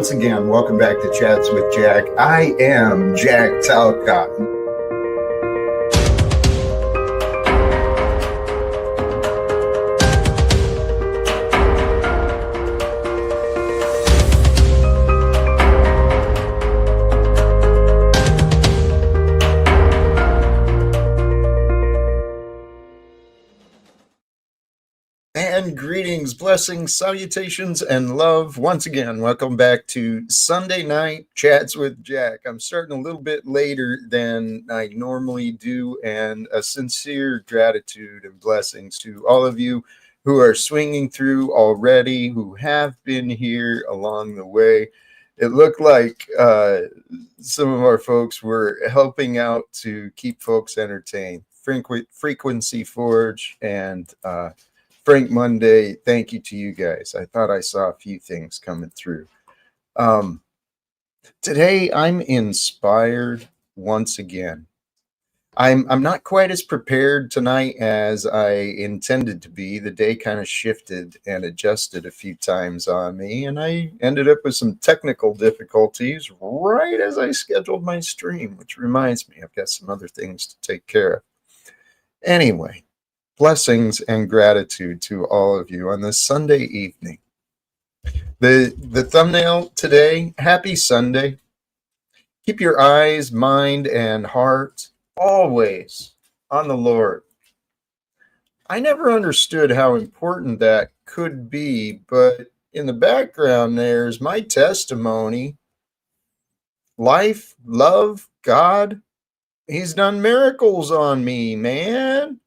once again, welcome back to Chats with Jack. I am Jack Talcott. And greetings, blessings, salutations, and love. Once again, welcome back to Sunday Night Chats with Jack. I'm starting a little bit later than I normally do, and a sincere gratitude and blessings to all of you who are swinging through already, who have been here along the way. It looked like some of our folks were helping out to keep folks entertained. Frequency Forge and Frank Monday, thank you to you guys. I thought I saw a few things coming through. Today, I'm inspired once again. I'm not quite as prepared tonight as I intended to be. The day kind of shifted and adjusted a few times on me, and I ended up with some technical difficulties right as I scheduled my stream, which reminds me I've got some other things to take care of. Anyway, blessings and gratitude to all of you on this Sunday evening. The thumbnail today, happy Sunday. Keep your eyes, mind, and heart always on the Lord. I never understood how important that could be, but in the background there's my testimony. Life, love, God, He's done miracles on me, man.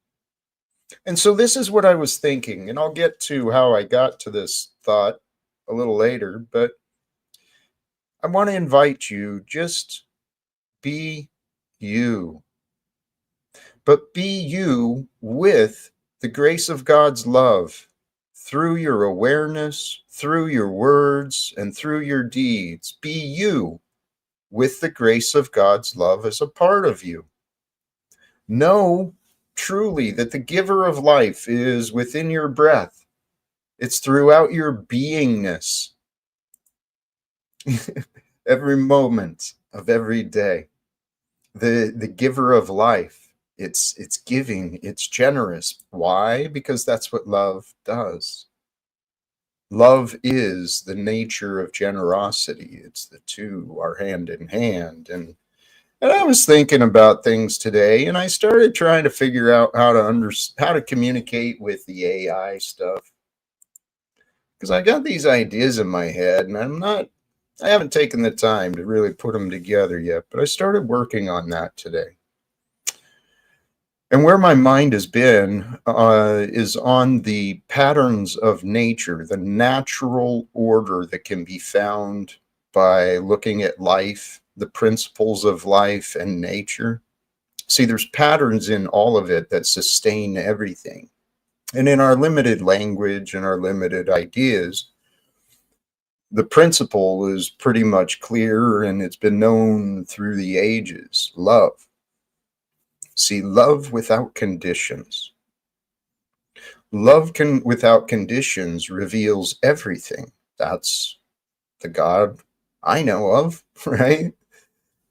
And so this is what I was thinking, and I'll get to how I got to this thought a little later, but I want to invite you, just be you. But be you with the grace of God's love through your awareness, through your words, and through your deeds. Be you with the grace of God's love as a part of you. Know truly that the giver of life is within your breath. It's throughout your beingness. Every moment of every day. The giver of life. It's giving, it's generous. Why? Because that's what love does. Love is the nature of generosity. It's the two are hand in hand. And I was thinking about things today, and I started trying to figure out how to communicate with the AI stuff, because I got these ideas in my head, and I haven't taken the time to really put them together yet. But I started working on that today, and where my mind has been is on the patterns of nature, the natural order that can be found by looking at life, the principles of life and nature. See, there's patterns in all of it that sustain everything. And in our limited language and our limited ideas, the principle is pretty much clear, and it's been known through the ages. Love. See, love without conditions. Love without conditions reveals everything. That's the God I know of, right?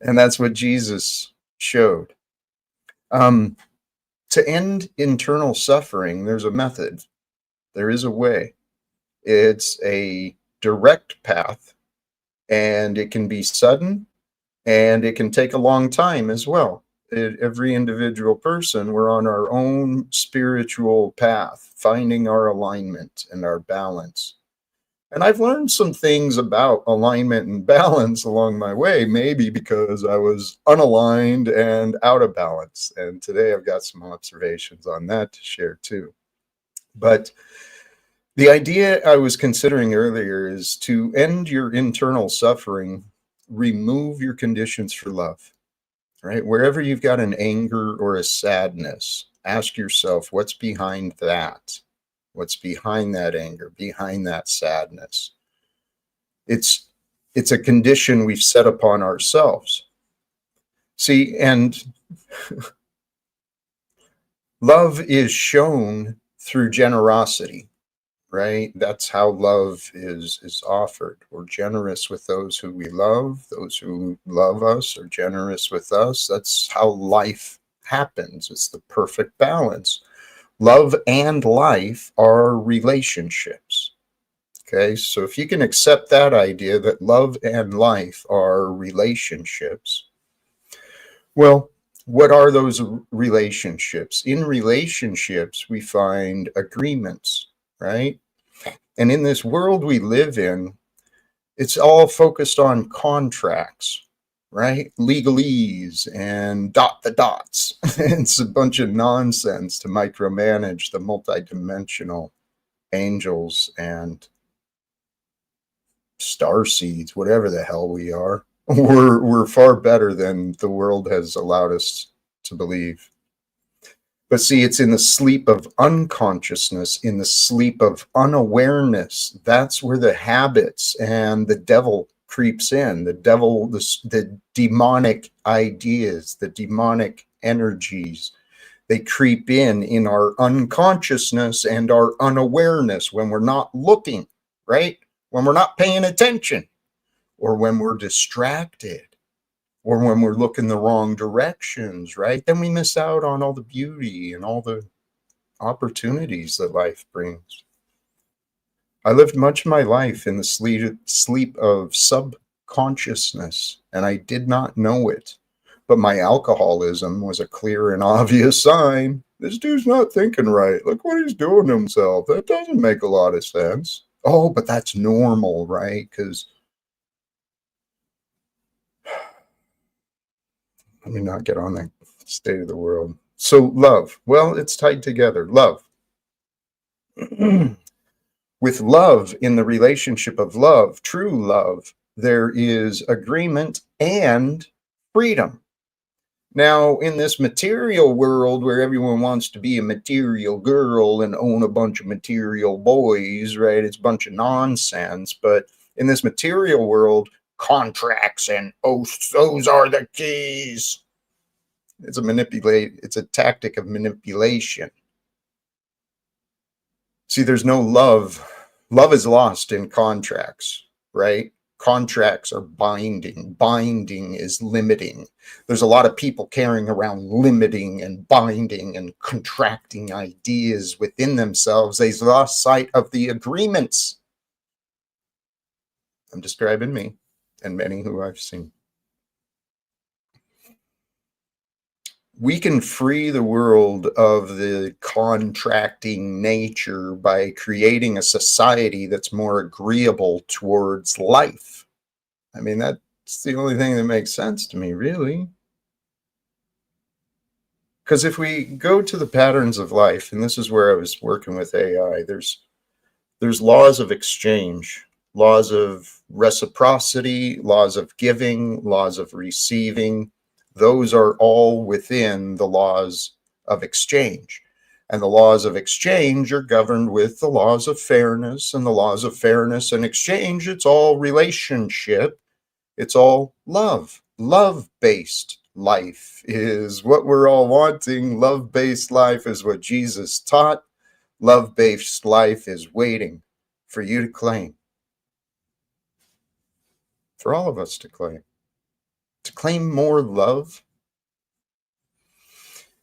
And that's what Jesus showed. To end internal suffering, there's a method. There is a way. It's a direct path, and it can be sudden, and it can take a long time as well. Every individual person, we're on our own spiritual path, finding our alignment and our balance. And I've learned some things about alignment and balance along my way, maybe because I was unaligned and out of balance. And today I've got some observations on that to share too. But the idea I was considering earlier is to end your internal suffering, remove your conditions for love, right? Wherever you've got an anger or a sadness, ask yourself, what's behind that? What's behind that anger, behind that sadness? It's a condition we've set upon ourselves. See, and love is shown through generosity, right? That's how love is offered. We're generous with those who we love. Those who love us are generous with us. That's how life happens. It's the perfect balance. Love and life are relationships. Okay, so if you can accept that idea that love and life are relationships, well, what are those relationships? In relationships, we find agreements, right? And in this world we live in, it's all focused on contracts, right? Legalese and dot the dots. It's a bunch of nonsense to micromanage the multidimensional angels and star seeds, whatever the hell we are. We're far better than the world has allowed us to believe. But see, it's in the sleep of unconsciousness, in the sleep of unawareness. That's where the habits and the devil creeps in. The devil, the demonic ideas, the demonic energies, they creep in our unconsciousness and our unawareness when we're not looking, right? When we're not paying attention, or when we're distracted, or when we're looking the wrong directions, right? Then we miss out on all the beauty and all the opportunities that life brings. I lived much of my life in the sleep of subconsciousness, and I did not know it. But my alcoholism was a clear and obvious sign. This dude's not thinking right. Look what he's doing to himself. That doesn't make a lot of sense. Oh, but that's normal, right? Because let me not get on the state of the world. So love, well, it's tied together. Love. With love, in the relationship of love, true love, there is agreement and freedom. Now, in this material world where everyone wants to be a material girl and own a bunch of material boys, right? It's a bunch of nonsense. But in this material world, contracts and oaths, those are the keys. It's a tactic of manipulation. See, there's no love. Love is lost in contracts, right? Contracts are binding. Binding is limiting. There's a lot of people carrying around limiting and binding and contracting ideas within themselves. They've lost sight of the agreements. I'm describing me and many who I've seen. We can free the world of the contracting nature by creating a society that's more agreeable towards life. I mean, that's the only thing that makes sense to me, really. Because if we go to the patterns of life, and this is where I was working with AI, there's laws of exchange, laws of reciprocity, laws of giving, laws of receiving. Those are all within the laws of exchange. And the laws of exchange are governed with the laws of fairness, and the laws of fairness and exchange, it's all relationship. It's all love. Love-based life is what we're all wanting. Love-based life is what Jesus taught. Love-based life is waiting for you to claim, for all of us to claim more love.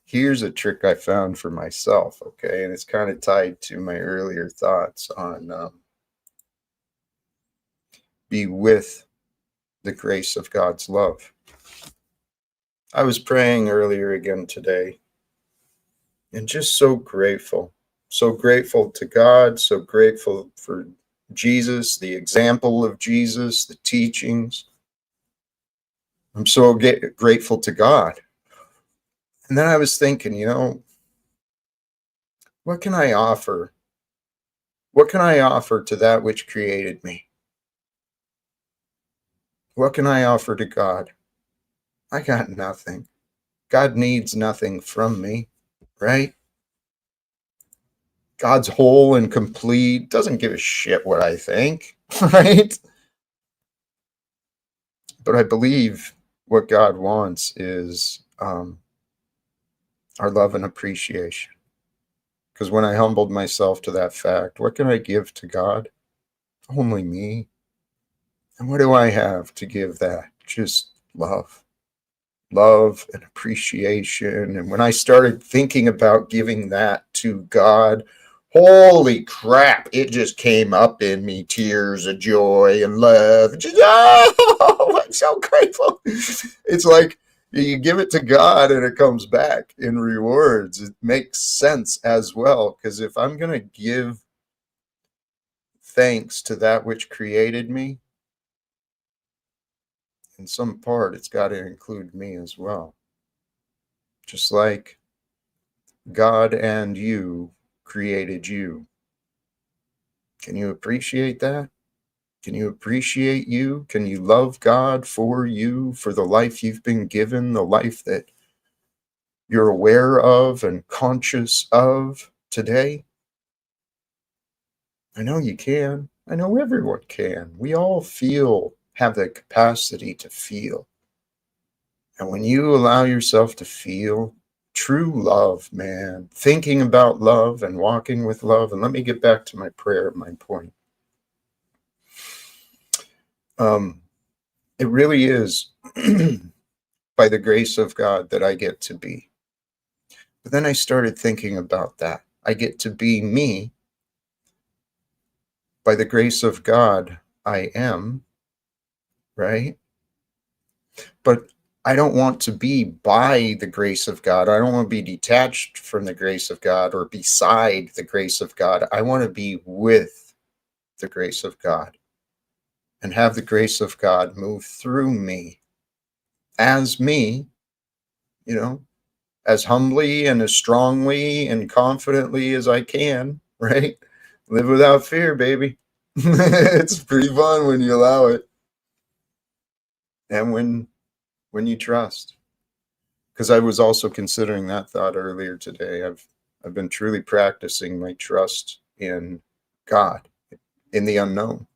Here's a trick I found for myself, okay, and it's kind of tied to my earlier thoughts on be with the grace of God's love. I was praying earlier again today, and just so grateful to God, so grateful for Jesus, the example of Jesus, the teachings. I'm so grateful to God. And then I was thinking, what can I offer? What can I offer to that which created me? What can I offer to God? I got nothing. God needs nothing from me, right? God's whole and complete, doesn't give a shit what I think, right? But I believe what God wants is our love and appreciation. Because when I humbled myself to that fact, what can I give to God? Only me. And what do I have to give that? Just love. Love and appreciation. And when I started thinking about giving that to God, holy crap, it just came up in me, tears of joy and love. Just, oh, I'm so grateful. It's like you give it to God and it comes back in rewards. It makes sense as well, because if I'm going to give thanks to that which created me, in some part, it's got to include me as well. Just like God and you created you. Can you appreciate that? Can you appreciate you? Can you love God for you, for the life you've been given, the life that you're aware of and conscious of today? I know you can. I know everyone can. We all have the capacity to feel. And when you allow yourself to feel true love, man, thinking about love and walking with love, and let me get back to my prayer, my point. It really is by the grace of God that I get to be. But then I started thinking about that. I get to be me. By the grace of God, I am, right? But I don't want to be by the grace of God. I don't want to be detached from the grace of God or beside the grace of God. I want to be with the grace of God and have the grace of God move through me as me, as humbly and as strongly and confidently as I can, right? Live without fear, baby. It's pretty fun when you allow it. And when you trust. Because I was also considering that thought earlier today. I've been truly practicing my trust in God, in the unknown.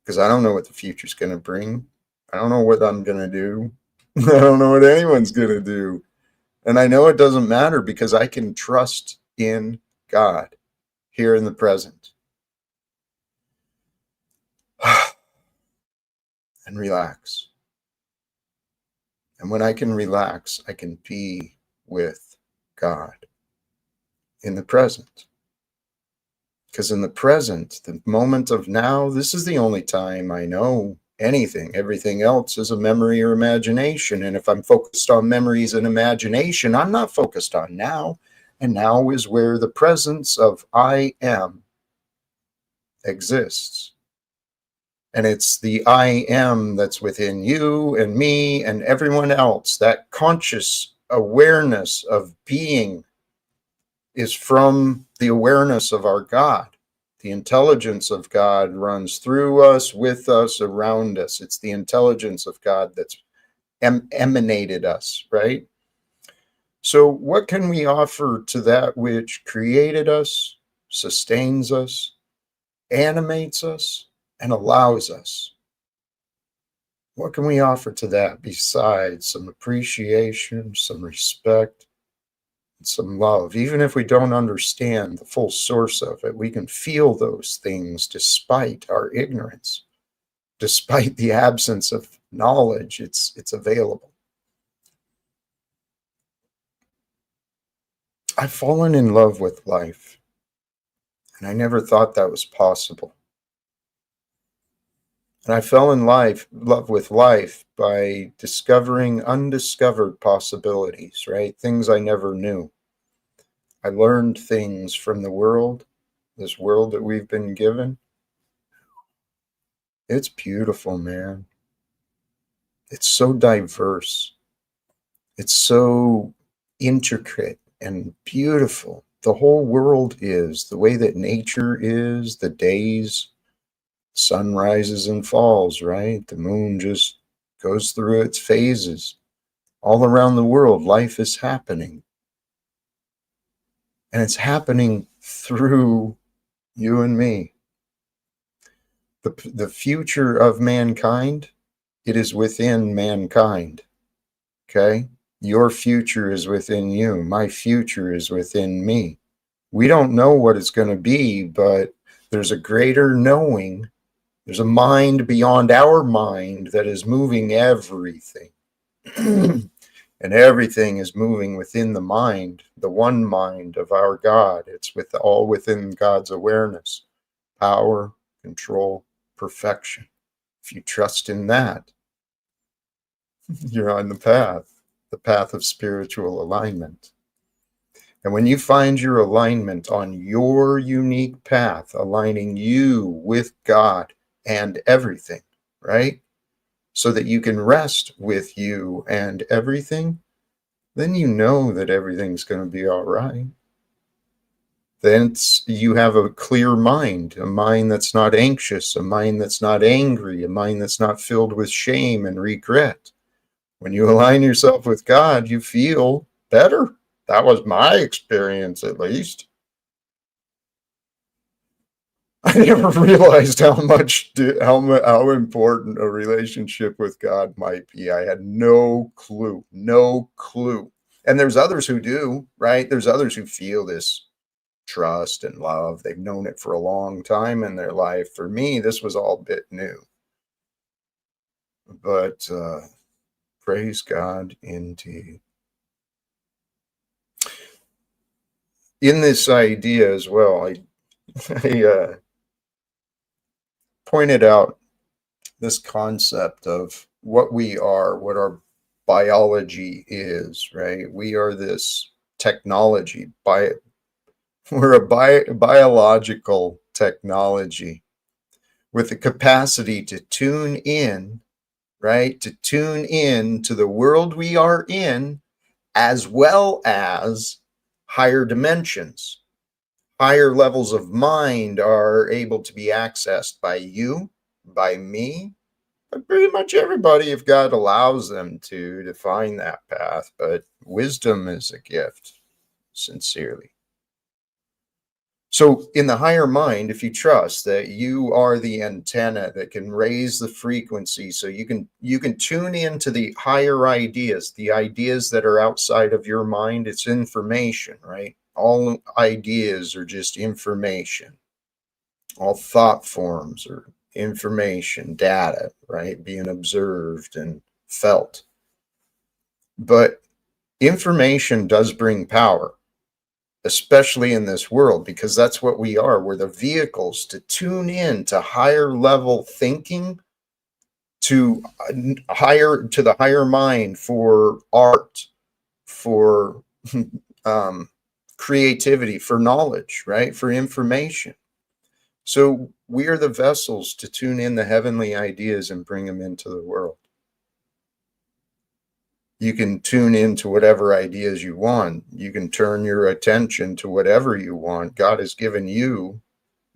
Because I don't know what the future's going to bring. I don't know what I'm going to do. I don't know what anyone's going to do. And I know it doesn't matter because I can trust in God here in the present. And relax. And when I can relax, I can be with God in the present. Because in the present, the moment of now, this is the only time I know anything. Everything else is a memory or imagination. And if I'm focused on memories and imagination, I'm not focused on now. And now is where the presence of I am exists. And it's the I am that's within you and me and everyone else. That conscious awareness of being is from the awareness of our God. The intelligence of God runs through us, with us, around us. It's the intelligence of God that's emanated us, right? So what can we offer to that which created us, sustains us, animates us, and allows us? What can we offer to that besides some appreciation, some respect, and some love? Even if we don't understand the full source of it, we can feel those things despite our ignorance, despite the absence of knowledge. It's available. I've fallen in love with life, and I never thought that was possible. And I fell in love with life by discovering undiscovered possibilities, right? Things I never knew. I learned things from the world, this world that we've been given. It's beautiful, man. It's so diverse. It's so intricate and beautiful. The whole world is, the way that nature is, the days, sun rises and falls, right? The moon just goes through its phases. All around the world, life is happening. And it's happening through you and me. The future of mankind, it is within mankind. Okay? Your future is within you. My future is within me. We don't know what it's going to be, but there's a greater knowing. There's a mind beyond our mind that is moving everything. And everything is moving within the mind, the one mind of our God. It's all within God's awareness, power, control, perfection. If you trust in that, you're on the path of spiritual alignment. And when you find your alignment on your unique path, aligning you with God and everything, right? So that you can rest with you and everything, then you know that everything's going to be all right. Then you have a clear mind, a mind that's not anxious, a mind that's not angry, a mind that's not filled with shame and regret. When you align yourself with God, you feel better. That was my experience, at least. I never realized how important a relationship with God might be. I had no clue, no clue. And there's others who do, right? There's others who feel this trust and love. They've known it for a long time in their life. For me, this was all a bit new. But praise God indeed. In this idea as well, I pointed out this concept of what we are, what our biology is, right? We are this technology. We're a biological technology with the capacity to tune in, right? To tune in to the world we are in, as well as higher dimensions. Higher levels of mind are able to be accessed by you, by me, but pretty much everybody, if God allows them to find that path. But wisdom is a gift, sincerely. So in the higher mind, if you trust that you are the antenna that can raise the frequency, so you can tune into the higher ideas, the ideas that are outside of your mind. It's information, right? All ideas are just information. All thought forms are information, data, right? Being observed and felt. But information does bring power, especially in this world, because that's what we are. We're the vehicles to tune in to higher level thinking, to the higher mind, for art, for creativity, for knowledge, right? For information. So we are the vessels to tune in the heavenly ideas and bring them into the world. You can tune into whatever ideas you want. You can turn your attention to whatever you want. God has given you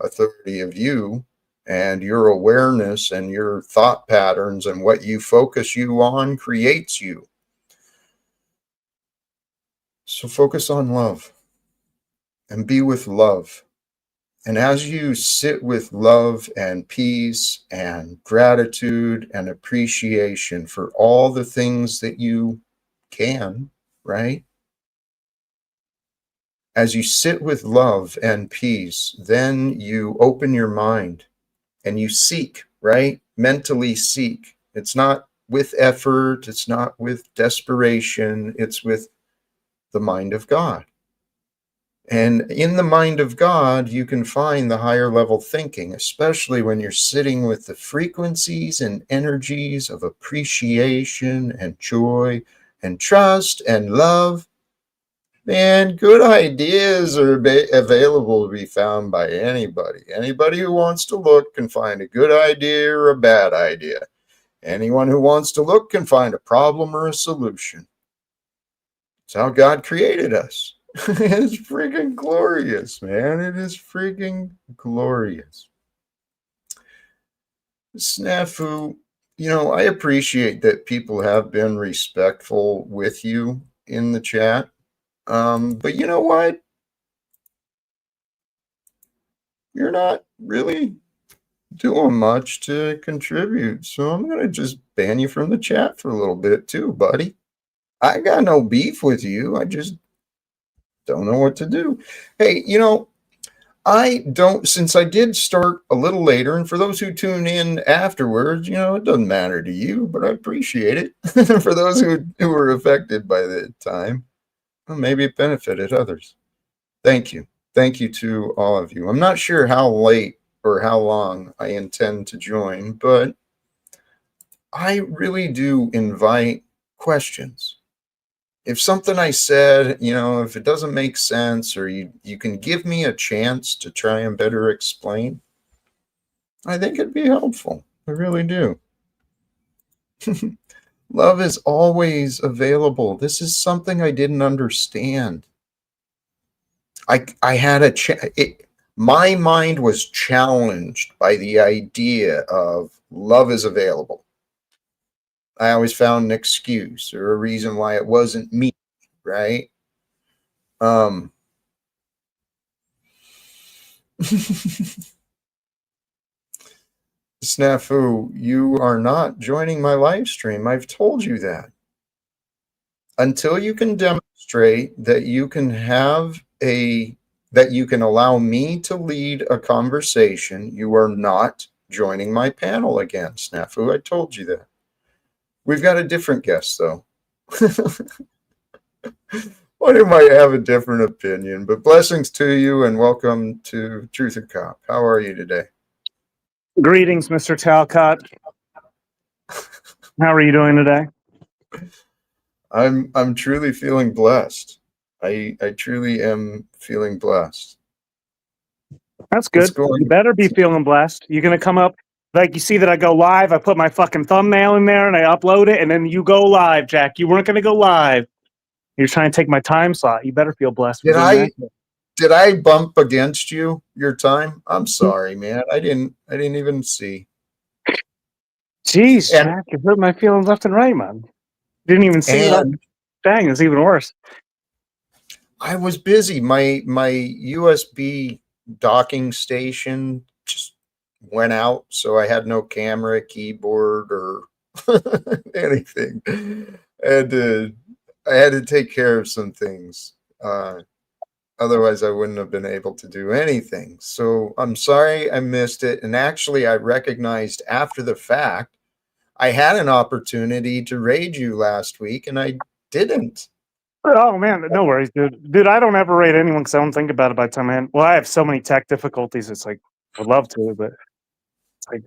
authority of you and your awareness and your thought patterns, and what you focus you on creates you. So focus on love and be with love. And as you sit with love and peace and gratitude and appreciation for all the things that you can, right? As you sit with love and peace, then you open your mind and you seek, right? Mentally seek. It's not with effort, it's not with desperation, it's with the mind of God. And in the mind of God, you can find the higher level thinking, especially when you're sitting with the frequencies and energies of appreciation and joy and trust and love. Man, good ideas are available to be found by anybody. Anybody who wants to look can find a good idea or a bad idea. Anyone who wants to look can find a problem or a solution. It's how God created us. It's freaking glorious, man. It is freaking glorious. Snafu, I appreciate that people have been respectful with you in the chat. But you know what? You're not really doing much to contribute. So I'm going to just ban you from the chat for a little bit too, buddy. I got no beef with you. Don't know what to do. Hey, I don't, since I did start a little later, and for those who tune in afterwards, it doesn't matter to you, but I appreciate it. For those who were affected by the time, well, maybe it benefited others. Thank you. Thank you to all of you. I'm not sure how late or how long I intend to join, but I really do invite questions. If something I said, if it doesn't make sense or you can give me a chance to try and better explain, I think it'd be helpful. I really do. Love is always available. This is something I didn't understand. I had my mind was challenged by the idea of love is available. I always found an excuse or a reason why it wasn't me, right? Um Snafu, you are not joining my live stream. I've told you that. Until you can demonstrate that you can allow me to lead a conversation, you are not joining my panel again, Snafu. I told you that. We've got a different guest though. One who might have a different opinion, but blessings to you and welcome to Truth or Cop. How are you today? Greetings, Mr. Talcott. How are you doing today? I'm truly feeling blessed. I truly am feeling blessed. That's good. You better be feeling blessed. You're gonna come up like you see that I go live. I put my fucking thumbnail in there and I upload it, and then you go live, Jack. You weren't gonna go live. You're trying to take my time slot. You better feel blessed for doing that. Did I bump against your time? I'm sorry, man. I didn't even see. Jeez, Jack, you hurt my feelings left and right, man. Didn't even see it. Dang, it's even worse. I was busy. My USB docking station just went out, so I had no camera, keyboard, or anything. I had to take care of some things. Otherwise, I wouldn't have been able to do anything. So I'm sorry I missed it. And actually, I recognized after the fact I had an opportunity to raid you last week, and I didn't. Oh man, no worries, dude. Dude, I don't ever raid anyone because I don't think about it by the time I end. Well, I have so many tech difficulties. It's like I'd love to, but it's like.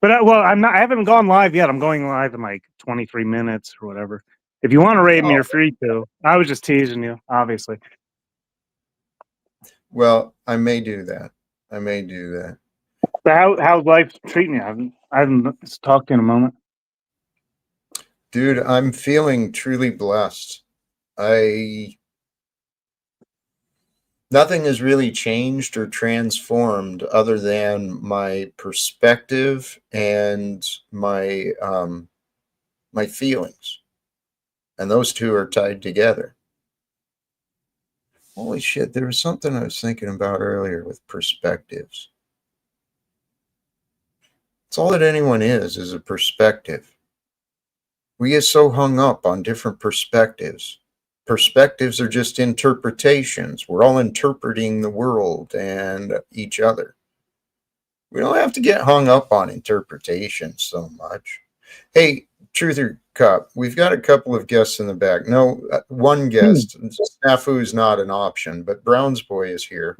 But I'm not. I haven't gone live yet. I'm going live in like 23 minutes or whatever. If you want to raid me, you're free to. I was just teasing you, obviously. Well, I may do that. I may do that. So how's life treating you? I haven't talked to you in a moment. Dude, I'm feeling truly blessed. Nothing has really changed or transformed other than my perspective and my my feelings. And those two are tied together. Holy shit, there was something I was thinking about earlier with perspectives. It's all that anyone is a perspective. We get so hung up on different perspectives. Perspectives are just interpretations. We're all interpreting the world and each other. We don't have to get hung up on interpretation so much. Hey, Truth or Cup, we've got a couple of guests in the back. No, one guest. Snafu is not an option, but Brown's Boy is here.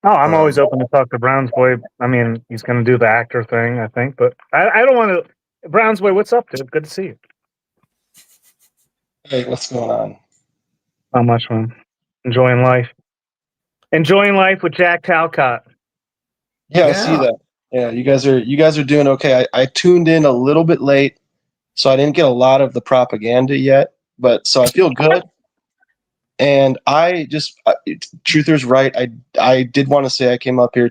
Oh, I'm always open to talk to Brown's Boy. I mean, he's going to do the actor thing, I think, but I don't want to. Brown's Boy, what's up, dude? Good to see you. Hey, what's going on? Not much, man. Enjoying life. Enjoying life with Jack Talcott. Yeah, I see that. Yeah, you guys are doing okay. I tuned in a little bit late, so I didn't get a lot of the propaganda yet, but so I feel good. And Truther's right. I did want to say I came up here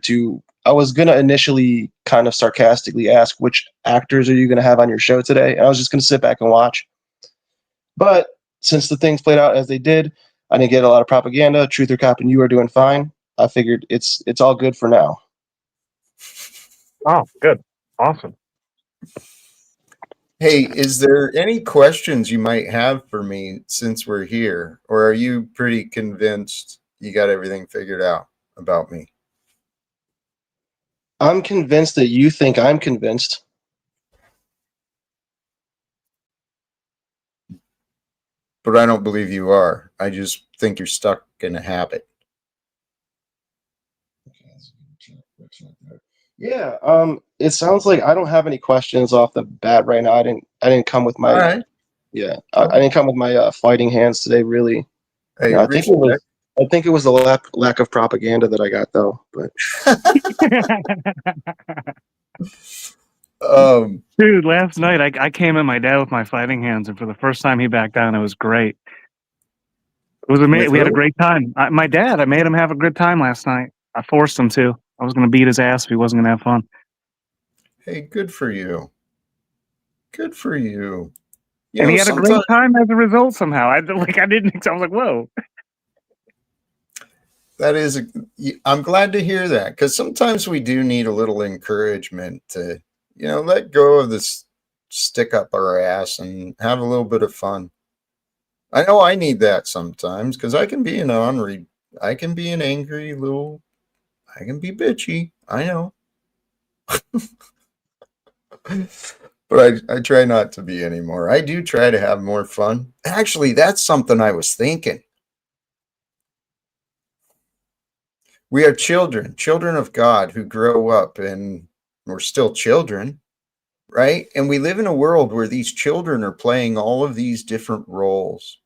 I was going to initially kind of sarcastically ask which actors are you going to have on your show today? And I was just going to sit back and watch. But since the things played out as they did, I didn't get a lot of propaganda. Truth or Cop and you are doing fine. I figured it's all good for now. Oh, good. Awesome. Hey, is there any questions you might have for me since we're here? Or are you pretty convinced you got everything figured out about me? I'm convinced that you think I'm convinced. But I don't believe you are. I just think you're stuck in a habit. Yeah, it sounds like I don't have any questions off the bat right now. I didn't come with All my right. yeah, I didn't come with my fighting hands today, really. Hey, Yeah, respect. I think it was the lack of propaganda that I got though. But um, Dude, last night I came at my dad with my fighting hands, and for the first time he backed down. It was great. It was amazing. with We had a who? great time. My dad, I made him have a good time last night. I forced him to. I was going to beat his ass if he wasn't going to have fun. Hey, good for you. Good for you. You And know, he had a great sometimes time as a result somehow. I didn't, I was like, whoa. that is, I'm glad to hear that because sometimes we do need a little encouragement to, let go of this stick up our ass and have a little bit of fun. I know I need that sometimes because I can be an angry little, I can be bitchy. I know. But I try not to be anymore. I do try to have more fun. Actually, that's something I was thinking. We are children, children of God who grow up and we're still children, right? And we live in a world where these children are playing all of these different roles.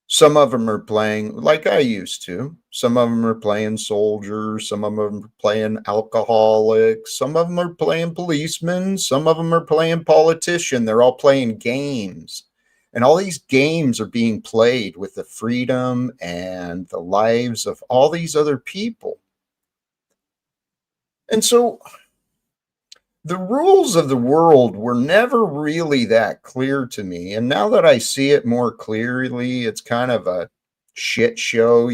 Some of them are playing like I used to. Some of them are playing soldiers. Some of them are playing alcoholics. Some of them are playing policemen. Some of them are playing politician. They're all playing games. And all these games are being played with the freedom and the lives of all these other people. And so the rules of the world were never really that clear to me. And now that I see it more clearly, it's kind of a shit show,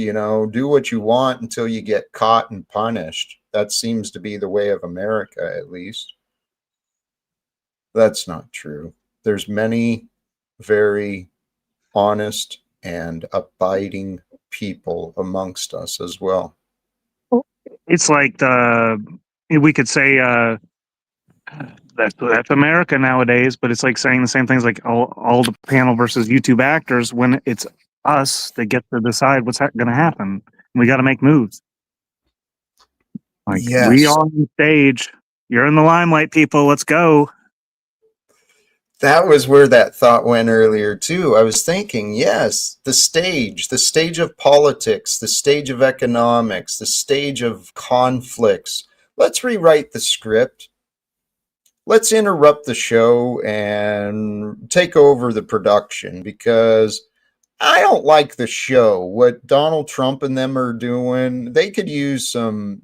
do what you want until you get caught and punished. That seems to be the way of America, at least. That's not true. There's many very honest and abiding people amongst us as well. It's like we could say that's America nowadays, but it's like saying the same things like all the panel versus YouTube actors when it's us that get to decide what's going to happen. We got to make moves. Like we Yes. on stage, you're in the limelight, people. Let's go. That was where that thought went earlier too. I was thinking, yes, the stage of politics, the stage of economics, the stage of conflicts. Let's rewrite the script. Let's interrupt the show and take over the production because I don't like the show. What Donald Trump and them are doing, they could use some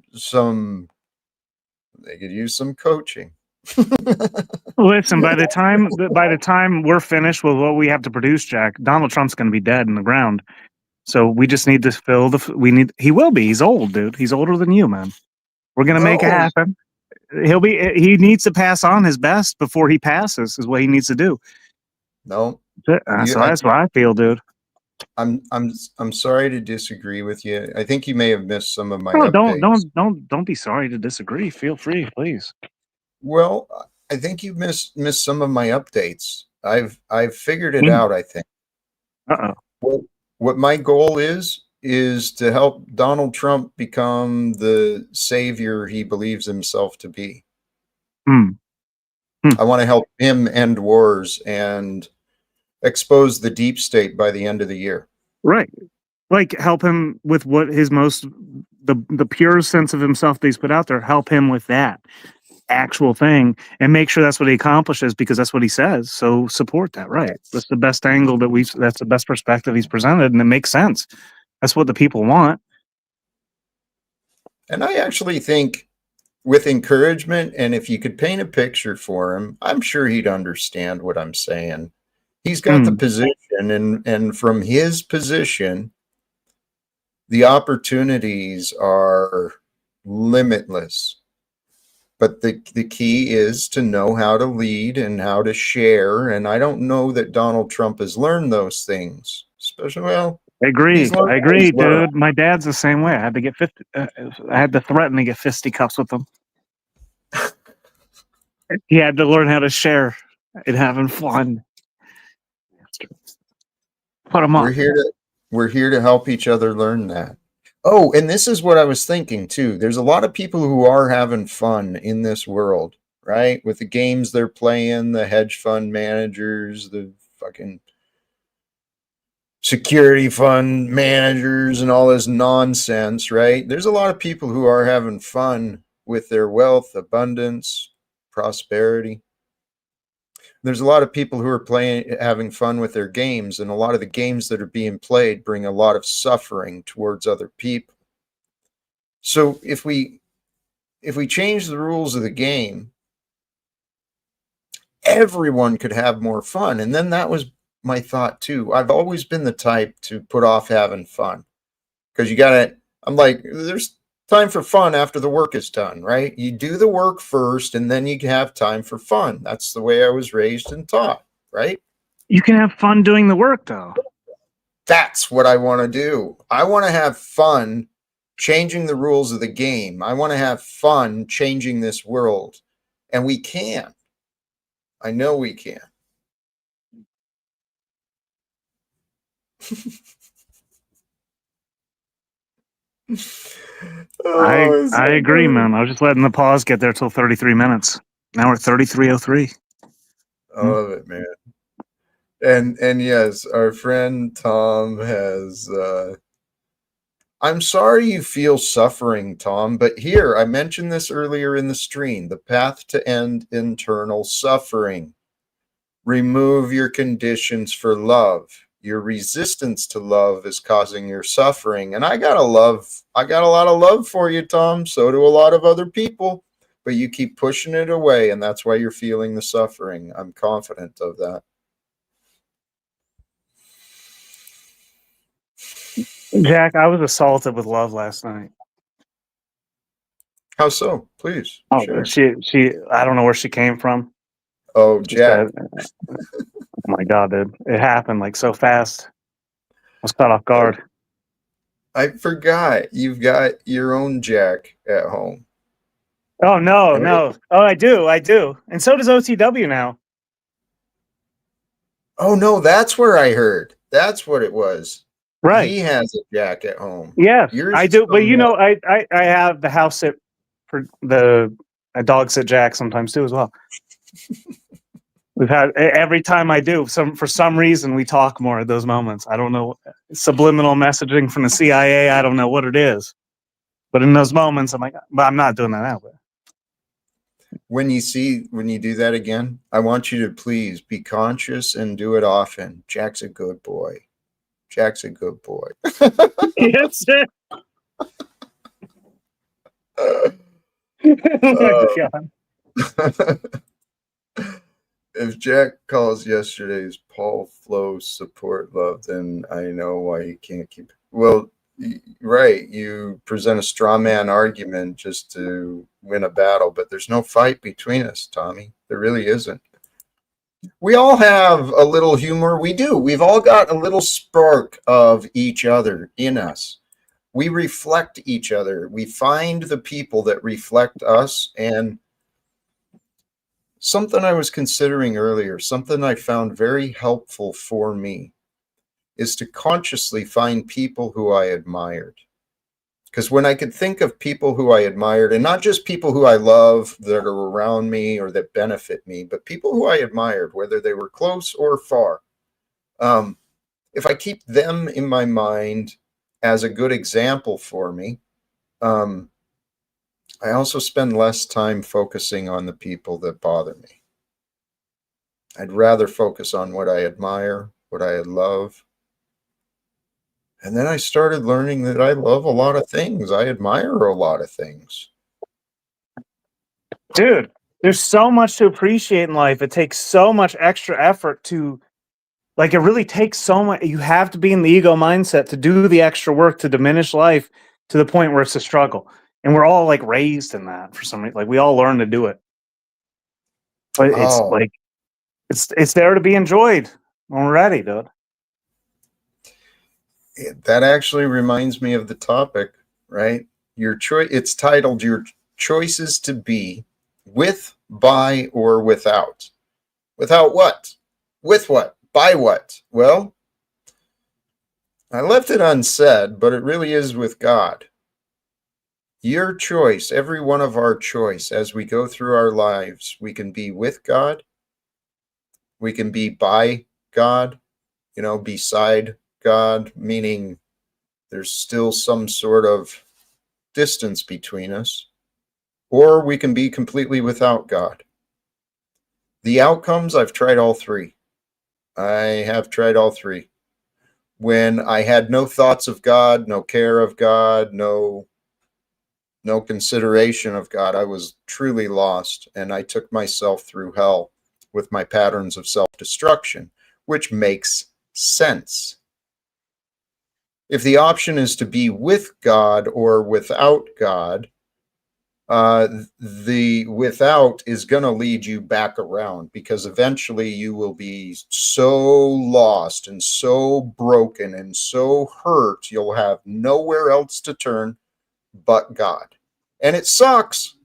coaching. Listen, by the time we're finished with what we have to produce, Jack, Donald Trump's going to be dead in the ground. So we just need to fill he will be. He's old, dude. He's older than you, man. We're going to make it No, happen. He needs to pass on his best before he passes is what he needs to do. no. So You, that's what I feel, dude. I'm sorry to disagree with you. I think you may have missed some of my No, updates. don't be sorry to disagree. Feel free, please. Well, I think you've missed some of my updates. I've figured it Mm. out, I think. Uh-oh. What my goal is to help Donald Trump become the savior he believes himself to be. Mm. Mm. I want to help him end wars and expose the deep state by the end of the year. Right. Like help him with what his most the pure sense of himself that he's put out there. Help him with that actual thing and make sure that's what he accomplishes because that's what he says. So support that, right? That's the best angle that's the best perspective he's presented, and it makes sense. That's what the people want. And I actually think with encouragement and if you could paint a picture for him, I'm sure he'd understand what I'm saying. He's got the Mm. position and from his position the opportunities are limitless. But the key is to know how to lead and how to share. And I don't know that Donald Trump has learned those things. Especially, well, I agree. he's learned I what agree, he's learned. dude. My dad's the same way. I had to get I had to threaten to get fisticuffs with him. He had to learn how to share and having fun. Put him up. We're here to help each other learn that. Oh, and this is what I was thinking too. There's a lot of people who are having fun in this world, right? With the games they're playing, the hedge fund managers, the fucking security fund managers, and all this nonsense, right? There's a lot of people who are having fun with their wealth, abundance, prosperity. There's a lot of people who are having fun with their games, and a lot of the games that are being played bring a lot of suffering towards other people. So if we change the rules of the game, everyone could have more fun. And then that was my thought too. I've always been the type to put off having fun, because I'm like, there's time for fun after the work is done, right? You do the work first and then you have time for fun. That's the way I was raised and taught, right? You can have fun doing the work, though. That's what I want to do. I want to have fun changing the rules of the game. I want to have fun changing this world. And we can. I know we can. I agree, man. I was just letting the pause get there till 33 minutes. Now we're at 33:03. I love it, man. And yes, our friend Tom has I'm sorry you feel suffering, Tom, but here, I mentioned this earlier in the stream, the path to end internal suffering. Remove your conditions for love. Your resistance to love is causing your suffering. And I got a lot of love for you, Tom. So do a lot of other people, but you keep pushing it away, and that's why you're feeling the suffering. I'm confident of that. Jack, I was assaulted with love last night. How so? Please. Oh, share. she I don't know where she came from. Oh, Jack. Oh my God, dude. It happened like so fast. I was caught off guard. I forgot you've got your own Jack at home. Oh, no. Oh, I do. And so does OTW now. Oh, no, that's where I heard. That's what it was. Right. He has a Jack at home. Yes, I do. But I have the house sit for a dog sit Jack sometimes too as well. We've had every time I do for some reason we talk more at those moments. I don't know, subliminal messaging from the CIA. I don't know what it is, but in those moments I'm like, but I'm not doing that now. But when you do that again, I want you to please be conscious and do it often. Jack's a good boy. Jack's a good boy. Yes. Oh my God. If Jack calls yesterday's Paul Flo support love, then I know why he can't keep it. Well, right. You present a straw man argument just to win a battle, but there's no fight between us, Tommy. There really isn't. We all have a little humor. We do. We've all got a little spark of each other in us. We reflect each other. We find the people that reflect us. And something I was considering earlier, something I found very helpful for me, is to consciously find people who I admired. Because when I could think of people who I admired, and not just people who I love that are around me or that benefit me, but people who I admired, whether they were close or far, if I keep them in my mind as a good example for me, I also spend less time focusing on the people that bother me. I'd rather focus on what I admire, what I love. And then I started learning that I love a lot of things. I admire a lot of things. Dude, there's so much to appreciate in life. It takes so much extra effort to, like, it really takes so much. You have to be in the ego mindset to do the extra work to diminish life to the point where it's a struggle. and we're all like raised in that for some reason. Like we all learn to do it, but it's Oh, like it's there to be enjoyed when we're ready, dude. that actually reminds me of the topic, right? Your choice. It's titled "Your Choices to Be With, By, or Without." Without what? With what? By what? Well, I left it unsaid, but it really is with God. Your choice, every one of our choice, as we go through our lives, we can be with God, we can be by God, beside God, meaning there's still some sort of distance between us, or we can be completely without God. The outcomes, I've tried all three. I have tried all three. When I had no thoughts of God, no care of God, no consideration of God, I was truly lost, and I took myself through hell with my patterns of self-destruction, which makes sense. If the option is to be with God or without God, the without is going to lead you back around, because eventually you will be so lost and so broken and so hurt, you'll have nowhere else to turn but God. And it sucks,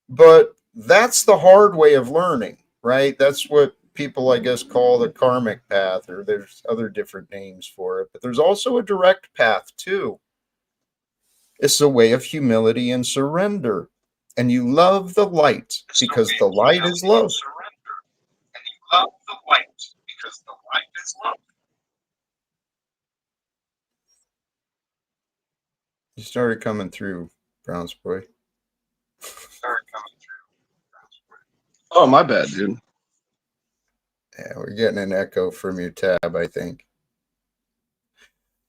but that's the hard way of learning, right? That's what people, I guess, call the karmic path, or there's other different names for it. But there's also a direct path too. It's a way of humility and surrender. And you love the light because the light is love. You started coming through, Browns boy. Oh, my bad, dude. Yeah, we're getting an echo from your tab, I think.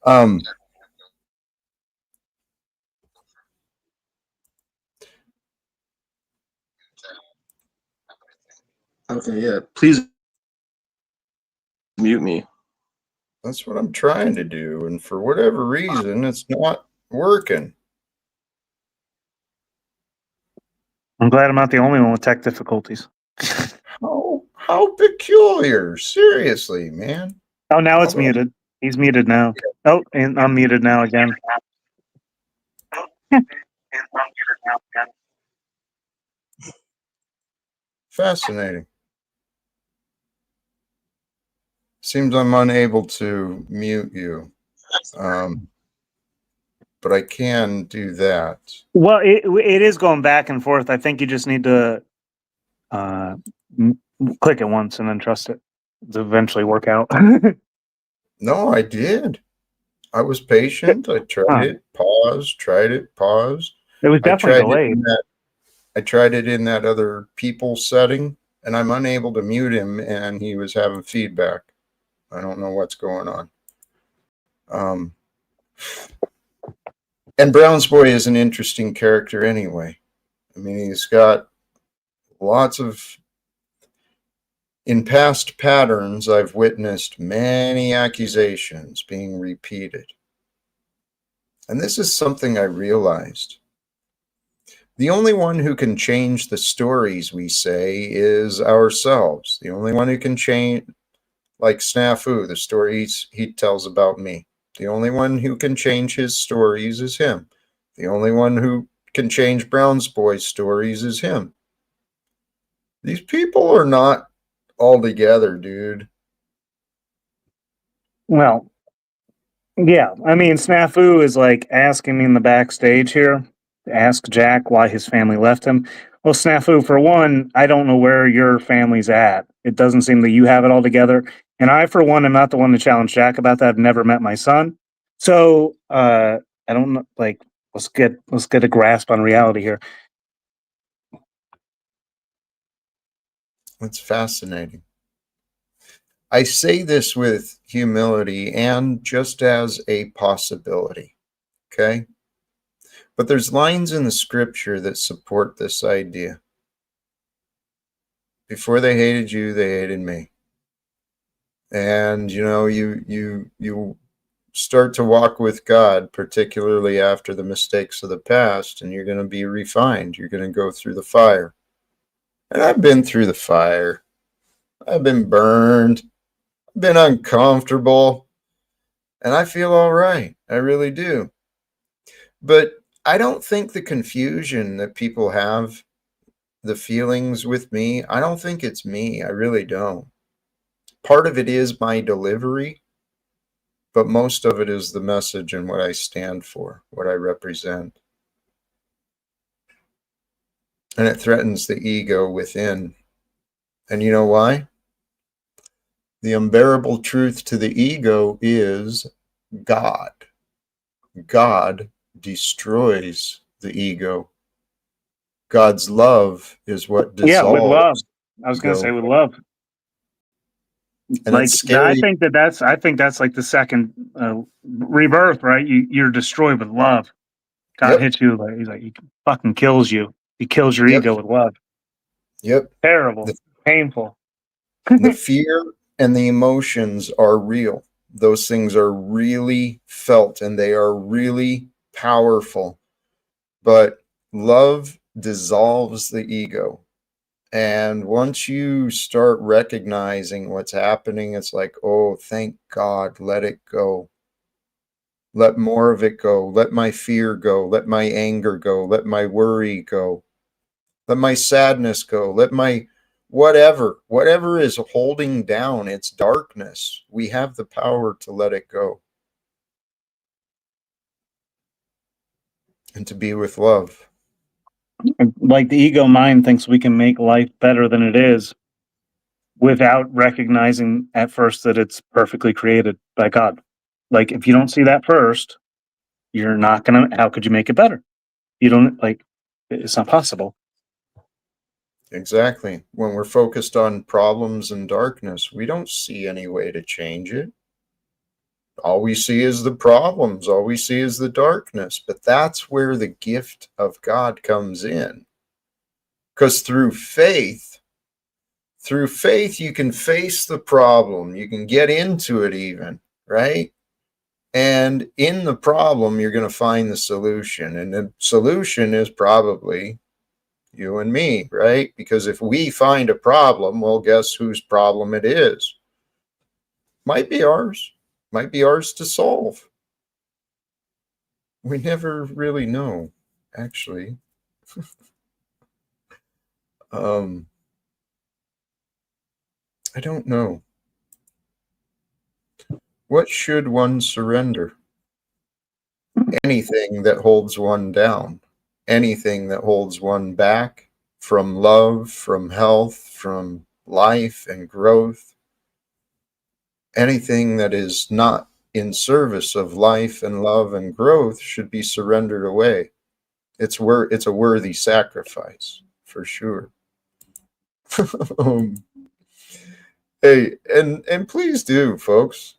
Um, Okay, yeah. Please mute me. that's what I'm trying to do, and for whatever reason, it's not working. I'm glad I'm not the only one with tech difficulties. How peculiar! Seriously, man. Oh, now it's Although, muted. He's muted now. Oh, and I'm muted now again. fascinating. Seems I'm unable to mute you, but I can do that. Well, it is going back and forth. I think you just need to click it once and then trust it to eventually work out. No, I did. I was patient. I tried it, paused, tried it, paused. It was I definitely tried it delayed. in that. I tried it in that other people setting, and I'm unable to mute him, and he was having feedback. I don't know what's going on. And Brown's boy is an interesting character anyway. I mean, he's got lots of. In past patterns, I've witnessed many accusations being repeated. And this is something I realized. The only one who can change the stories we say is ourselves. The only one who can change, like Snafu, the stories he tells about me. The only one who can change his stories is him. The only one who can change Brown's boy's stories is him. These people are not all together, dude. Well, yeah. I mean, Snafu is like asking me in the backstage here to ask Jack why his family left him. Well, Snafu, for one, I don't know where your family's at. It doesn't seem that you have it all together. And I, for one, am not the one to challenge Jack about that. I've never met my son. So I don't know, like, let's get a grasp on reality here. It's fascinating. I say this with humility and just as a possibility, okay? But there's lines in the scripture that support this idea. Before they hated you, they hated me. And you start to walk with God, particularly after the mistakes of the past, and you're going to be refined. You're going to go through the fire. And I've been through the fire. I've been burned. I've been uncomfortable. And I feel all right. I really do. But I don't think the confusion that people have, the feelings with me, I don't think it's me. I really don't. Part of it is my delivery, but most of it is the message and what I stand for, what I represent. And it threatens the ego within. And you know why? The unbearable truth to the ego is God. God destroys the ego. God's love is what Yeah, with love. dissolves I was the going to say ego. with love. And Like it's scary. I think that's like the second rebirth, right? You're destroyed with love. God Yep. hits you like he's like he fucking kills you. He kills your Yep. ego with love. Yep. Terrible, The, painful. the fear and the emotions are real. Those things are really felt and they are really powerful. But love dissolves the ego. And once you start recognizing what's happening, it's like, oh, thank God, let it go. Let more of it go. Let my fear go. Let my anger go. Let my worry go. Let my sadness go. Let my whatever is holding down its darkness, we have the power to let it go and to be with love. Like the ego mind thinks we can make life better than it is without recognizing at first that it's perfectly created by God. Like if you don't see that first, you're not gonna. How could you make it better? You don't like. It's not possible. Exactly. When we're focused on problems and darkness, we don't see any way to change it. All we see is the problems. All we see is the darkness. But that's where the gift of God comes in. Because through faith, you can face the problem. You can get into it even, right? And in the problem, you're going to find the solution. And the solution is probably you and me, right? Because if we find a problem, well, guess whose problem it is? Might be ours. Might be ours to solve. We never really know, actually. I don't know. What should one surrender? Anything that holds one down, anything that holds one back from love, from health, from life and growth, anything that is not in service of life and love and growth should be surrendered away. It's a worthy sacrifice for sure. um, hey, and please do, folks.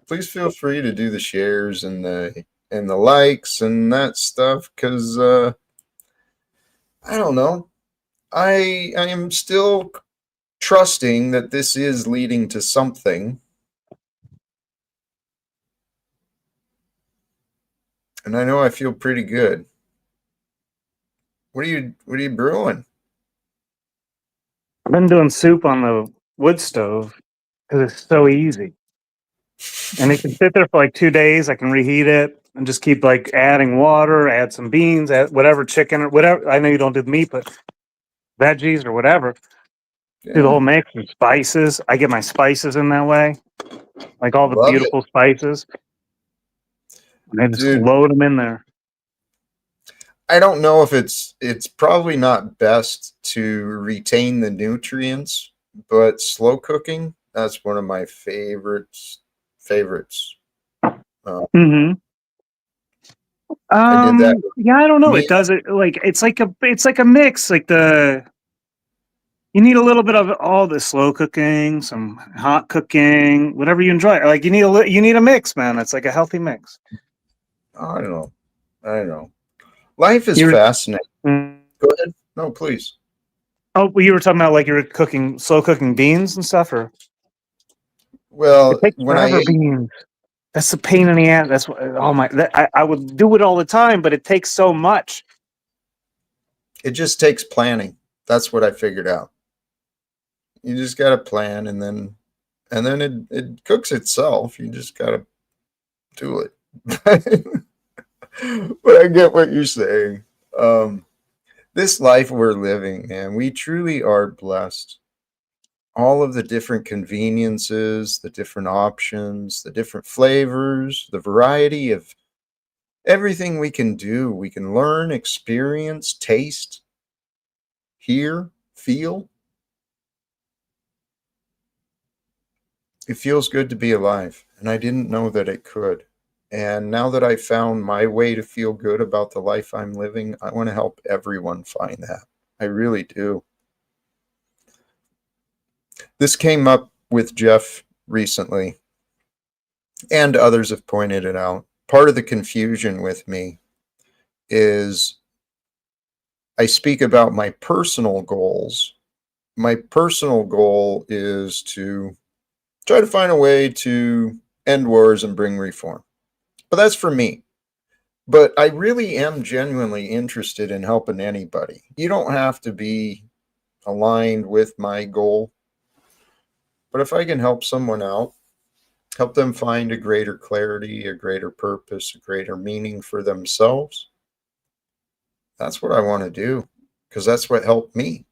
Please feel free to do the shares and the likes and that stuff, because I don't know. I am still trusting that this is leading to something. And I know I feel pretty good. What are you brewing? I've been doing soup on the wood stove because it's so easy, and it can sit there for like 2 days. I can reheat it and just keep like adding water, add some beans, add whatever chicken or whatever. I know you don't do meat, but veggies or whatever. Do the Yeah, whole mix with spices. I get my spices in that way, like all the love it. beautiful spices. And I just Dude, load them in there. I don't know if it's probably not best to retain the nutrients, but slow cooking, that's one of my favorites. Mm-hmm. I did that with Yeah, I don't know. me. It does it like it's like a mix. Like you need a little bit of all the slow cooking, some hot cooking, whatever you enjoy. Like you need a mix, man. It's like a healthy mix. I don't know. I don't know. Life is You were, fascinating. mm, Go ahead. No, please. well, you were talking about like you were cooking slow cooking beans and stuff, or it Well, takes when I forever ate beans. That's a pain in the ass. That's what. Oh my! I would do it all the time, but it takes so much. It just takes planning. That's what I figured out. You just got to plan, and then it cooks itself. You just got to do it. But I get what you're saying. This life we're living, man, we truly are blessed. All of the different conveniences, the different options, the different flavors, the variety of everything we can do. We can learn, experience, taste, hear, feel. It feels good to be alive, and I didn't know that it could. And now that I found my way to feel good about the life I'm living, I want to help everyone find that. I really do. This came up with Jeff recently, and others have pointed it out. Part of the confusion with me is I speak about my personal goals. My personal goal is to try to find a way to end wars and bring reform. But that's for me. But I really am genuinely interested in helping anybody. You don't have to be aligned with my goal. But if I can help someone out, help them find a greater clarity, a greater purpose, a greater meaning for themselves, that's what I want to do, because that's what helped me.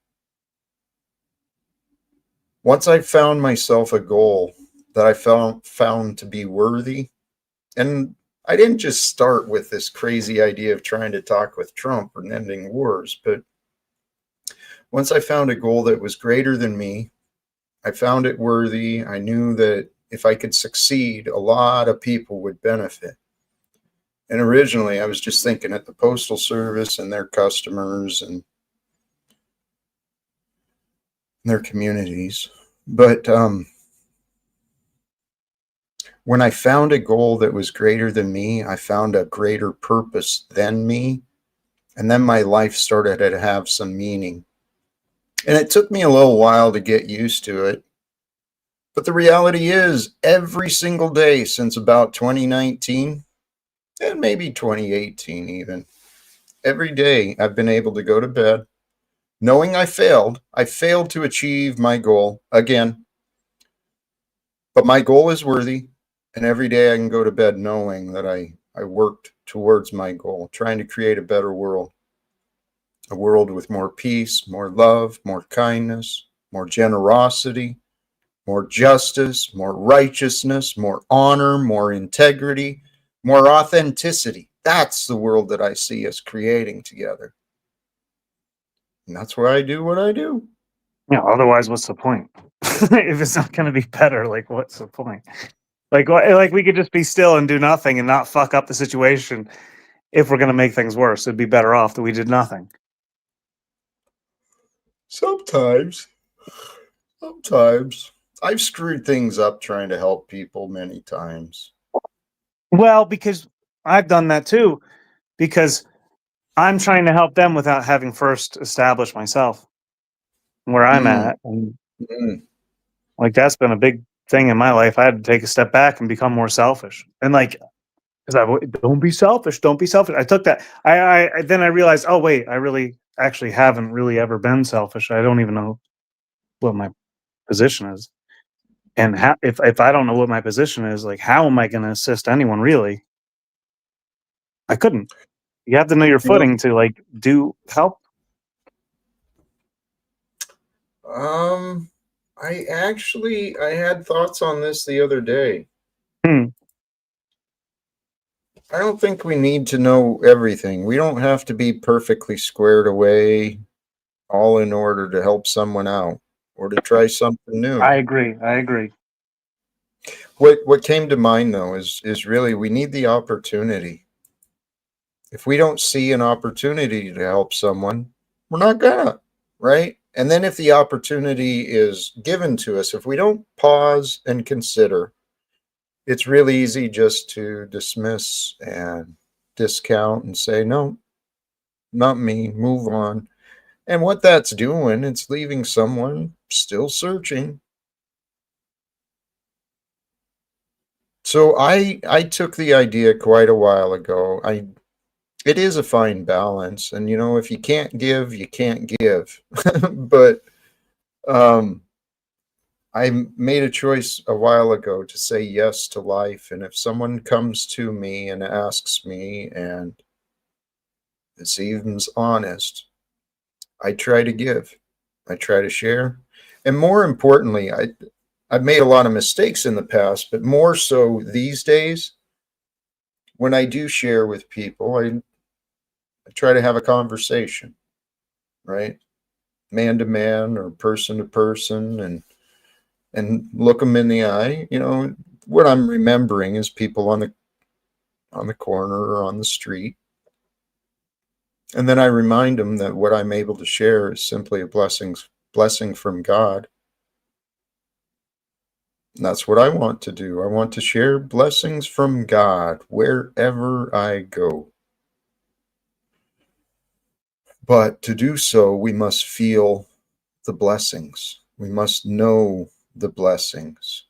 Once I found myself a goal that I found to be worthy, and I didn't just start with this crazy idea of trying to talk with Trump and ending wars, but once I found a goal that was greater than me, I found it worthy. I knew that if I could succeed, a lot of people would benefit. And originally, I was just thinking at the Postal Service and their customers and their communities. But when I found a goal that was greater than me, I found a greater purpose than me. And then my life started to have some meaning. And it took me a little while to get used to it. But the reality is, every single day since about 2019, and maybe 2018 even, every day I've been able to go to bed knowing I failed to achieve my goal again. But my goal is worthy, and every day I can go to bed knowing that I worked towards my goal, trying to create a better world. A world with more peace, more love, more kindness, more generosity, more justice, more righteousness, more honor, more integrity, more authenticity. That's the world that I see us creating together. And that's why I do what I do. Yeah. Otherwise, what's the point? If it's not going to be better, like, what's the point? Like we could just be still and do nothing and not fuck up the situation. If we're going to make things worse, it'd be better off that we did nothing. Sometimes I've screwed things up trying to help people many times. Well, because I've done that too, because I'm trying to help them without having first established myself where I'm at. And like, that's been a big thing in my life. I had to take a step back and become more selfish. And like, because don't be selfish. Don't be selfish. I took that. Then I realized, oh wait, I really actually haven't really ever been selfish. I don't even know what my position is. And if I don't know what my position is, like, how am I going to assist anyone really? I couldn't. You have to know your footing to like help. I had thoughts on this the other day. I don't think we need to know everything. We don't have to be perfectly squared away, all in order to help someone out or to try something new. I agree. What came to mind though is really we need the opportunity. If we don't see an opportunity to help someone, we're not gonna, right? And then if the opportunity is given to us, if we don't pause and consider, it's really easy just to dismiss and discount and say, no, not me, move on. And what that's doing, it's leaving someone still searching. So I took the idea quite a while ago. It is a fine balance, and if you can't give, you can't give. But um, I made a choice a while ago to say yes to life, and if someone comes to me and asks me, and it seems honest, I try to give. I try to share, and more importantly, I've made a lot of mistakes in the past, but more so these days, when I do share with people, I try to have a conversation, right? Man to man or person to person, and look them in the eye. What I'm remembering is people on the corner or on the street. And then I remind them that what I'm able to share is simply a blessing from God. And that's what I want to do. I want to share blessings from God wherever I go. But to do so, we must feel the blessings. We must know the blessings.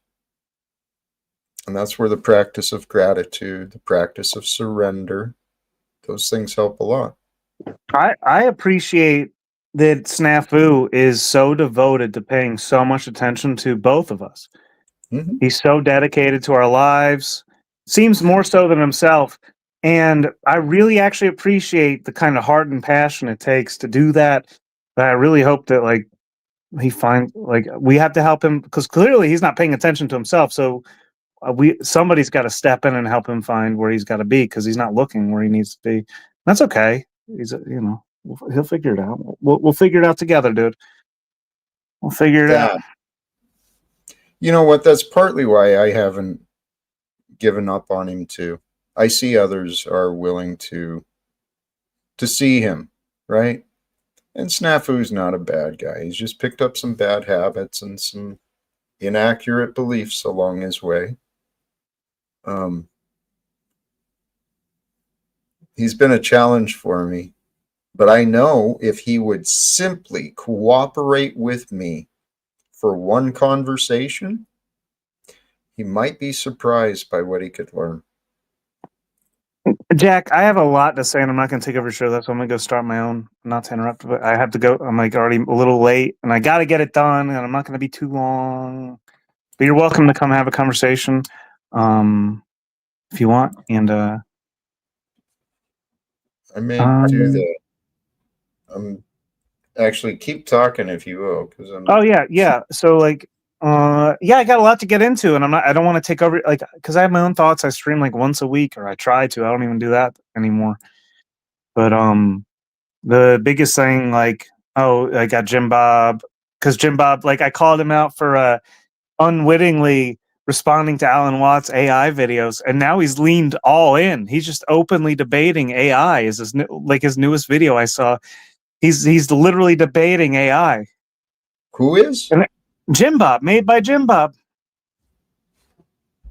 And that's where the practice of gratitude, the practice of surrender, those things help a lot. I appreciate that Snafu is so devoted to paying so much attention to both of us. Mm-hmm. He's so dedicated to our lives, seems more so than himself. And I really actually appreciate the kind of heart and passion it takes to do that. But I really hope that he finds we have to help him, because clearly he's not paying attention to himself. So somebody's got to step in and help him find where he's got to be, because he's not looking where he needs to be. That's okay. He'll figure it out. We'll figure it out together, dude. We'll figure it out. You know what? That's partly why I haven't given up on him too. I see others are willing to see him, right? And Snafu's not a bad guy. He's just picked up some bad habits and some inaccurate beliefs along his way. He's been a challenge for me, but I know if he would simply cooperate with me for one conversation, he might be surprised by what he could learn. Jack, I have a lot to say, and I'm not going to take over your show. That's why I'm going to go start my own. Not to interrupt, but I have to go. I'm already a little late, and I got to get it done, and I'm not going to be too long. But you're welcome to come have a conversation, if you want. And I may do that. Actually, keep talking if you will, because I'm. Oh yeah. So I got a lot to get into, and I don't want to take over, because I have my own thoughts. I stream once a week, or I try to. I don't even do that anymore. But the biggest thing, I got Jim Bob, because Jim Bob, I called him out for unwittingly responding to Alan Watts' AI videos, and now he's leaned all in. He's just openly debating AI. Is his newest video I saw? He's literally debating AI. Who is? Jim Bob, made by Jim Bob.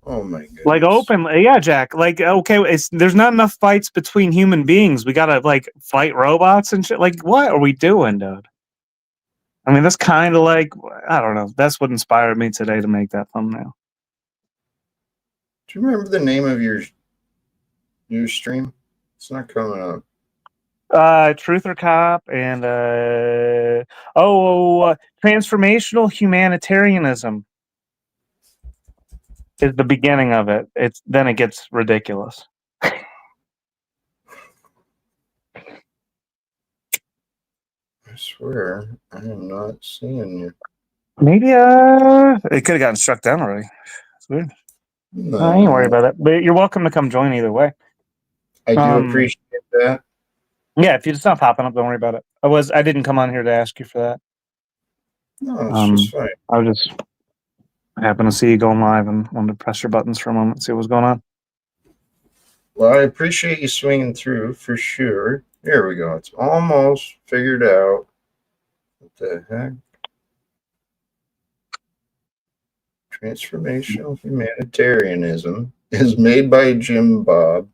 Oh my goodness. Openly, yeah, Jack. Okay, there's not enough fights between human beings. We gotta fight robots and shit. What are we doing, dude? I mean, that's kind of I don't know. That's what inspired me today to make that thumbnail. Do you remember the name of your new stream? It's not coming up. Truth or Cop, and transformational humanitarianism is the beginning of it. Then it gets ridiculous. I swear, I am not seeing you. Maybe it could have gotten struck down already. It's weird. No. I ain't worried about that. But you're welcome to come join either way. I do appreciate that. Yeah, if it's not popping up, don't worry about it. I didn't come on here to ask you for that. No, it's just fine. I happened to see you going live and wanted to press your buttons for a moment and see what was going on. Well, I appreciate you swinging through for sure. There we go. It's almost figured out. What the heck? Transformational humanitarianism is made by Jim Bob.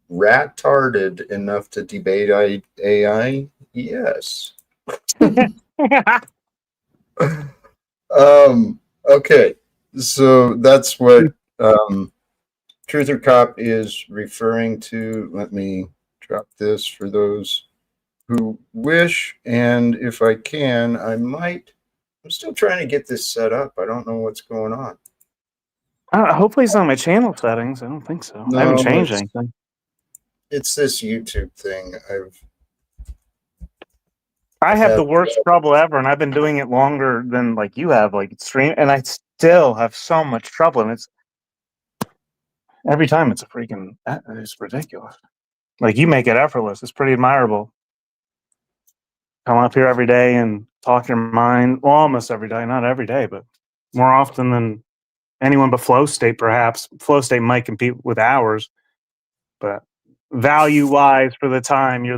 Rat-tarded enough to debate AI? Yes. Okay. So that's what Truther Cop is referring to, let me drop this for those who wish, and if I can, I'm still trying to get this set up. I don't know what's going on. Hopefully it's not my channel settings. I don't think so. I haven't No, changed anything. it's this YouTube thing. I have had the worst trouble ever, and I've been doing it longer than like you have, like stream, and I still have so much trouble. And it's every time it's it's ridiculous. Like you make it effortless. It's pretty admirable. Come up here every day and talk your mind. Well, almost every day, not every day, but more often than anyone but Flow State, perhaps. Flow State might compete with ours, but value wise for the time, you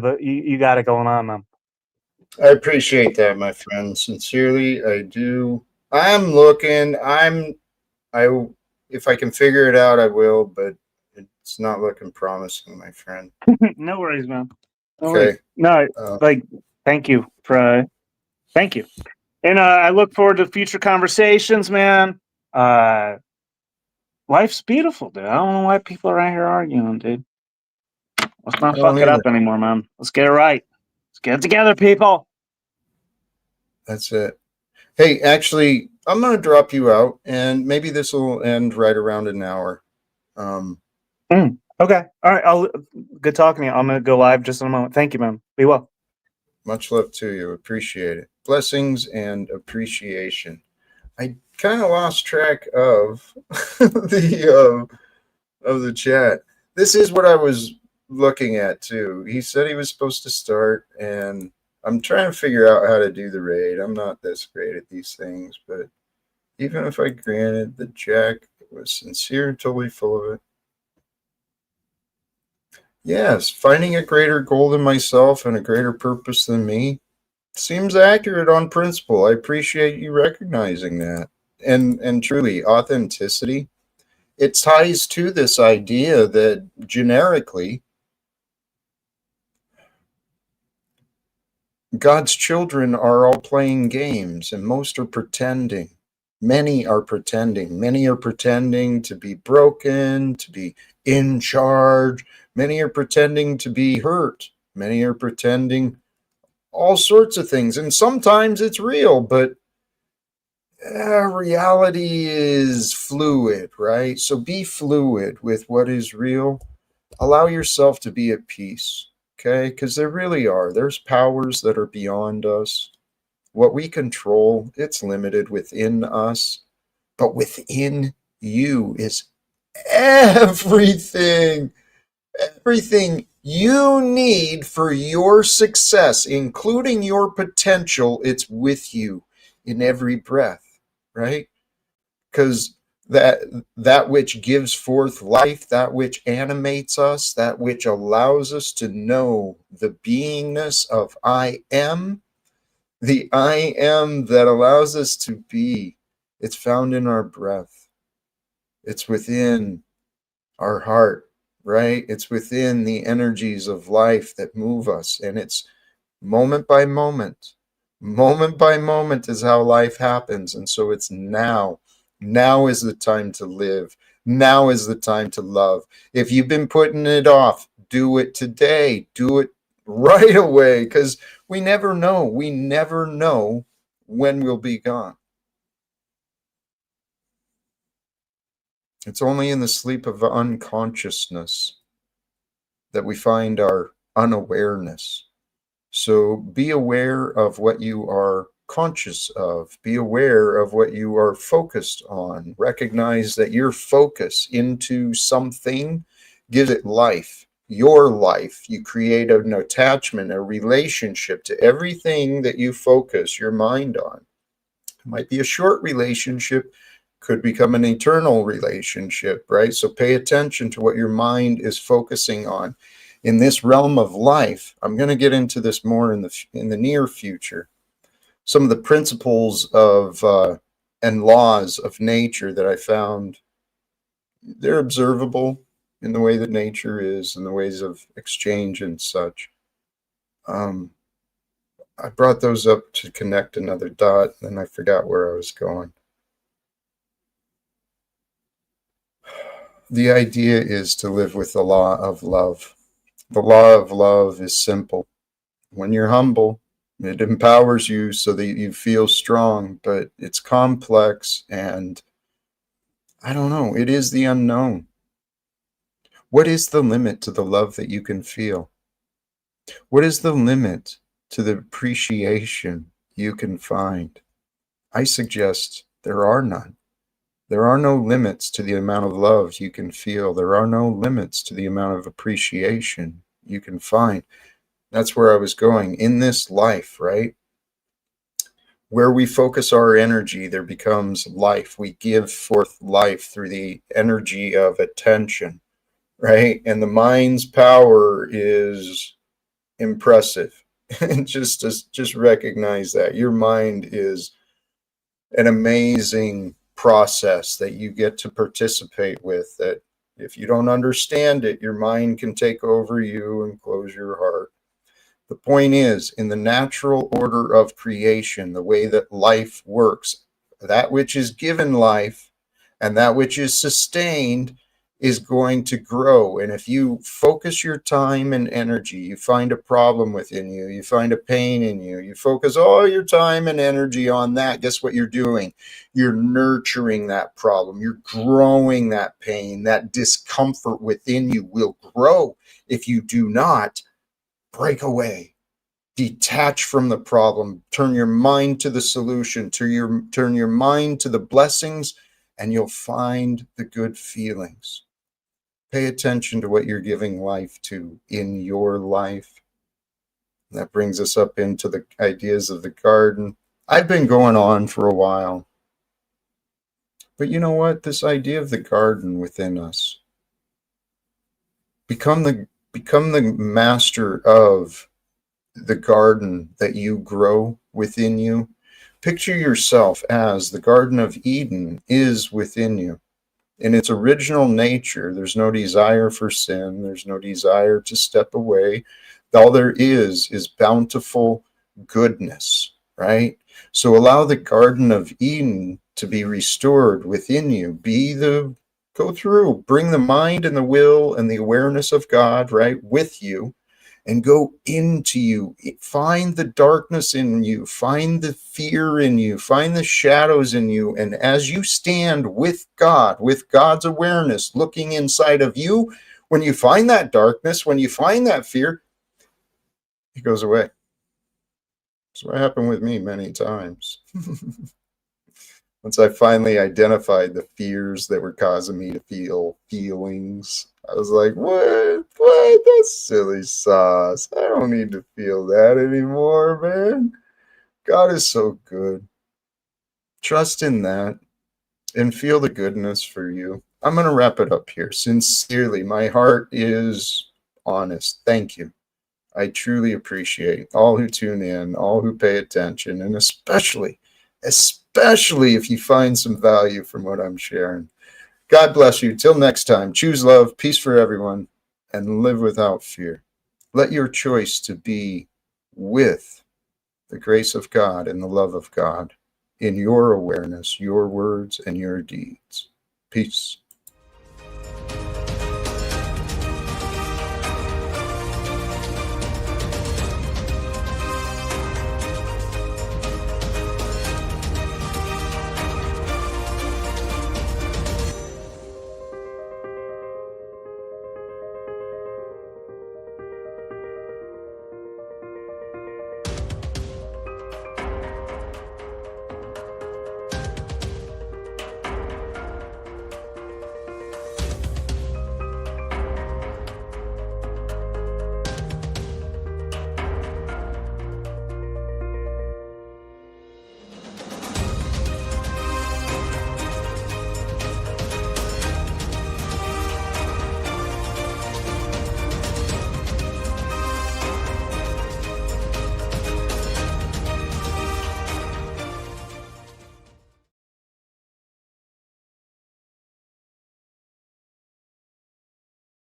got it going on, man. I appreciate that, my friend. Sincerely, I do. I'm looking. I if I can figure it out, I will, but it's not looking promising, my friend. No worries, man. No Okay. worries. No, like thank you for thank you. And I look forward to future conversations, man. Life's beautiful, dude. I don't know why people are out here arguing, dude. Let's not fuck it up anymore, man. Let's get it right. Let's get it together, people. That's it. Hey, actually, I'm going to drop you out, and maybe this will end right around an hour. Okay. All right. Good talking to you. I'm going to go live just in a moment. Thank you, man. Be well. Much love to you. Appreciate it. Blessings and appreciation. I kind of lost track of the chat. This is what I was looking at too. He said he was supposed to start, and I'm trying to figure out how to do the raid. I'm not this great at these things, but even if I granted the Jack was sincere and totally full of it. Yes, finding a greater goal than myself and a greater purpose than me seems accurate on principle. I appreciate you recognizing that. And truly, authenticity, it ties to this idea that generically God's children are all playing games, and most are pretending. Many are pretending. Many are pretending to be broken, to be in charge. Many are pretending to be hurt. Many are pretending all sorts of things. And sometimes it's real, but reality is fluid, right? So be fluid with what is real. Allow yourself to be at peace. Okay, because there really are. There's powers that are beyond us. What we control, it's limited within us, but within you is everything, everything you need for your success, including your potential. It's with you in every breath, right? Because that which gives forth life, that which animates us, that which allows us to know the beingness of I am, the I am that allows us to be, it's found in our breath. It's within our heart, right? It's within the energies of life that move us, and it's moment by moment. Moment by moment is how life happens, and so it's now. Now is the time to live. Now is the time to love. If you've been putting it off, do it today. Do it right away, because we never know. We never know when we'll be gone. It's only in the sleep of unconsciousness that we find our unawareness. So be aware of what you are conscious of. Be aware of what you are focused on. Recognize that your focus into something gives it life, your life. You create an attachment, a relationship to everything that you focus your mind on. It might be a short relationship, could become an eternal relationship, right? So pay attention to what your mind is focusing on. In this realm of life, I'm going to get into this more in the near future. Some of the principles of and laws of nature that I found, they're observable in the way that nature is, in the ways of exchange and such. I brought those up to connect another dot, and I forgot where I was going. The idea is to live with the law of love. The law of love is simple. When you're humble, it empowers you so that you feel strong, but it's complex and I don't know, it is the unknown. What is the limit to the love that you can feel? What is the limit to the appreciation you can find? I suggest there are none. There are no limits to the amount of love you can feel. There are no limits to the amount of appreciation you can find. That's where I was going. In this life, right? Where we focus our energy, there becomes life. We give forth life through the energy of attention, right? And the mind's power is impressive. And just recognize that your mind is an amazing process that you get to participate with, that if you don't understand it, your mind can take over you and close your heart. The point is, in the natural order of creation, the way that life works, that which is given life and that which is sustained is going to grow. And if you focus your time and energy, you find a problem within you, you find a pain in you, you focus all your time and energy on that, guess what you're doing? You're nurturing that problem. You're growing that pain. That discomfort within you will grow. If you do not, break away, detach from the problem, turn your mind to the solution, turn your mind to the blessings, and you'll find the good feelings. Pay attention to what you're giving life to in your life. That brings us up into the ideas of the garden. I've been going on for a while, but you know what? This idea of the garden within us, become the master of the garden that you grow within you. Picture yourself as the Garden of Eden is within you. In its original nature, there's no desire for sin, there's no desire to step away. All there is bountiful goodness, right? So allow the Garden of Eden to be restored within you. Go through, bring the mind and the will and the awareness of God, right, with you, and go into you. Find the darkness in you, find the fear in you, find the shadows in you. And as you stand with God, with God's awareness looking inside of you, when you find that darkness, when you find that fear, it goes away. That's what happened with me many times. Once I finally identified the fears that were causing me to feel feelings, I was like, what? That's silly sauce. I don't need to feel that anymore, man. God is so good. Trust in that and feel the goodness for you. I'm going to wrap it up here. Sincerely, my heart is honest. Thank you. I truly appreciate all who tune in, all who pay attention, and especially if you find some value from what I'm sharing. God bless you. Till next time, choose love, peace for everyone, and live without fear. Let your choice to be with the grace of God and the love of God in your awareness, your words, and your deeds. Peace.